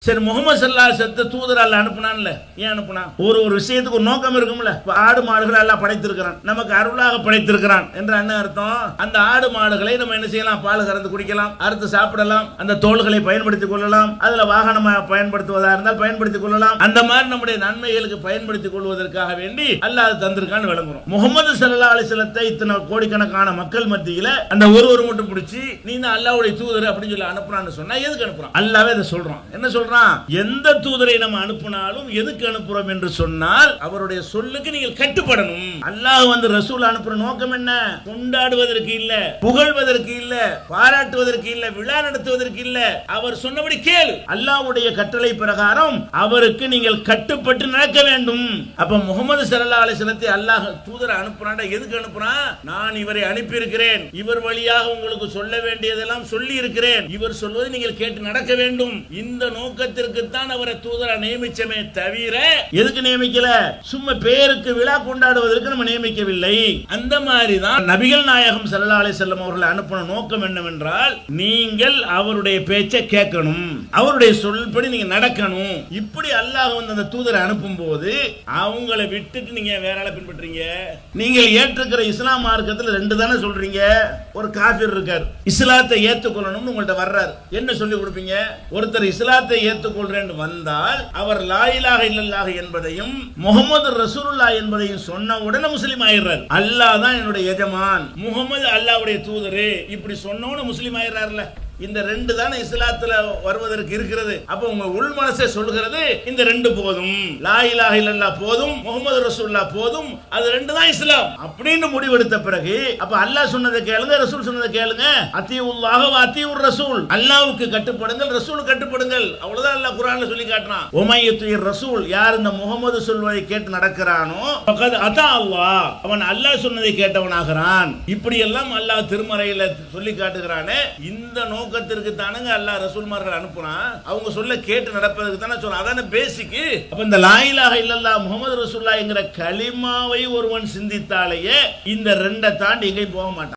சரி, முகமது ஸல்லல்லாஹு அலைஹி வஸல்லம் தூதர் அல்லாஹ் அனுப்புனான்ல, ஏன் அனுப்புனா? ஒரு விஷயத்துக்கு ஒரு நோக்கம் இருக்கும்ல. ஆடு மாடுகளை அல்லாஹ் படைத்திருக்கிறான், நமக்கு அருளாக படைத்திருக்கிறான் என்ற என்ன அர்த்தம்? அந்த ஆடு மாடுகளை நம்ம என்ன செய்யலாம்? பால் கறந்து குடிக்கலாம், அறுத்து சாப்பிடலாம், அந்த தோள்களை பயன்படுத்திக் கொள்ளலாம், அதுல வாகனமாக பயன்படுத்துவதா இருந்தால் பயன்படுத்திக் கொள்ளலாம். அந்த மாதிரி நம்முடைய நன்மைகளுக்கு பயன்படுத்திக் கொள்வதற்காக வேண்டி அல்லாஹ் தந்திருக்கான்னு விளங்குறோம். முகமது ஸல்லல்லாஹு அலைஹி வஸல்லத்தை இத்தனை கோடிக்கணக்கான மக்கள் மத்தியில அந்த ஒருவர் மட்டும் பிடிச்சி நீ தான் அல்லாஹ்வுடைய தூதர் அப்படின்னு சொல்லி அனுப்புறான்னு சொன்னா எதுக்கு அனுப்புறான்? அல்லாஹ்வே இதை சொல்றான். என்ன சொல்றான்? எந்த தூதரை நம்ம அனுப்பினாலும் எதுக்கு அனுப்புறோம் என்று சொன்னால் அவருடைய சொல்லுக்கு நீங்கள் கட்டுப்படணும். அல்லாஹ் வந்து ரசூல் அனுப்புற நோக்கம் என்ன? கொண்டாடுவதற்கு இல்ல, புகழ்வதற்கு இல்ல, பாராட்டுவதற்கு இல்ல, விழா நடத்துவதற்கு இல்ல. அவர் சொன்னபடி கேளு. அல்லாஹ்வுடைய கட்டளை பிரகாரம் அவருக்கு நீங்கள் கட்டுப்பட்டு நடக்க வேண்டும். அப்ப முகமது ஸல்லல்லாஹு அலைஹி வஸல்லத்தை அல்லாஹ் தூதரை அனுப்புறான். எதுக்கு அனுப்புறான்? நான் இவரை அனுப்பி இருக்கிறேன், இவர் வழியாக உங்களுக்கு சொல்ல வேண்டியதெல்லாம் சொல்லி இருக்கிறேன், இவர் சொல்வதை நீங்கள் கேட்டு நடக்க வேண்டும். இந்த நோக்கத்திற்கு தான் அவரை தூதரா நியமிச்சமே தவிர எதுக்கு நியமிக்கல? சும்மா பேருக்கு விழா கொண்டாடுவதற்கு நம்ம நியமிக்கவில்லை. அந்த மாதிரி தான் நபிகள் நாயகம் ஸல்லல்லாஹு அலைஹி வஸல்லம் அவர்களை அனுப்பின நோக்கம் என்னவென்றால் நீங்கள் அவருடைய பேச்சை கேட்கணும், அவருடைய சொல்படி நீங்க நடக்கணும். இப்படி அல்லாஹ் வந்து அந்த தூதரை அனுப்பும் போது அவங்களை விட்டுட்டு நீங்க வேற ஆளை பின்பற்றீங்க. நீங்கள் ஏற்றுக்கிற இஸ்லாம் மார்க்கத்தில் ரெண்டு தானே சொல்றீங்க. ஒரு காஃபிர் இருக்கார், இஸ்லாத்தை ஏற்றுக்கொள்ளணும்னு உங்கள்ட்ட வர்றார், என்ன சொல்லி கொடுப்பீங்க? ஒருத்தர் இஸ்லாத்தை ஏற்றுக்கொள்றேன் வந்தால் அவர் லா இலாஹ இல்லல்லாஹ் என்பதையும் முஹம்மது ரசூலுல்லாஹ் என்பதையும் சொன்ன உடனே முஸ்லிம் ஆயிடுறார். அல்லாஹ் தான் என்னுடைய எஜமான், முஹம்மது அல்லாஹ்வுடைய தூதர், இப்படி சொன்ன உடனே முஸ்லிம் ஆயிடுறார்ல. இந்த ரெண்டு தானே இஸ்லாத்துல வருவதற்கு இருக்கிறது. அப்ப உங்க உள் மனசே சொல்கிறது இந்த ரெண்டு போதும், லா இலாஹ இல்லல்லாஹ் போதும், முஹம்மது ரசூலுல்லாஹ் போதும், அது ரெண்டு தான் இஸ்லாம் அப்படின்னு முடிவெடுத்த பிறகு அப்ப அல்லாஹ் சொன்னதை கேளுங்க, ரசூல் சொன்னதை கேளுங்க. அத்தீஉல்லாஹ வ அத்தீஉர் ரசூல், அல்லாஹ்வுக்கு கட்டுப்படுங்கள், ரசூலுக்கு கட்டுப்படுங்கள். அவ்வளவுதான் அல்லாஹ் குர்ஆன்ல சொல்லி காட்டுறான். உமை யுத்தீர் ரசூல், யார் இந்த முஹம்மது சொல்வதை கேட்டு நடக்கிறானோ ஃபகத் அதா அல்லாஹ், அவன் அல்லாஹ் சொன்னதை கேட்டவனாகிறான். இப்படி எல்லாம் அல்லாஹ் திருமறையில சொல்லி காட்டுகிறானே. இந்த நோக்கத்திற்கு தானங்க அல்லாஹ் ரசூல்மார்கள் அனுப்புறான். அவங்க சொல்ல கேட்டு நடப்பதற்கு தானே சொல்றான். அதான பேசிக். அப்ப இந்த லா இலாஹ இல்லல்லாஹ் முஹம்மது ரசூலுல்லாஹ் என்கிற கலிமாவை ஒருவன் சிந்தித்தாலேயே இந்த ரெண்டை தாண்டி எங்கேயும் போக மாட்டான்.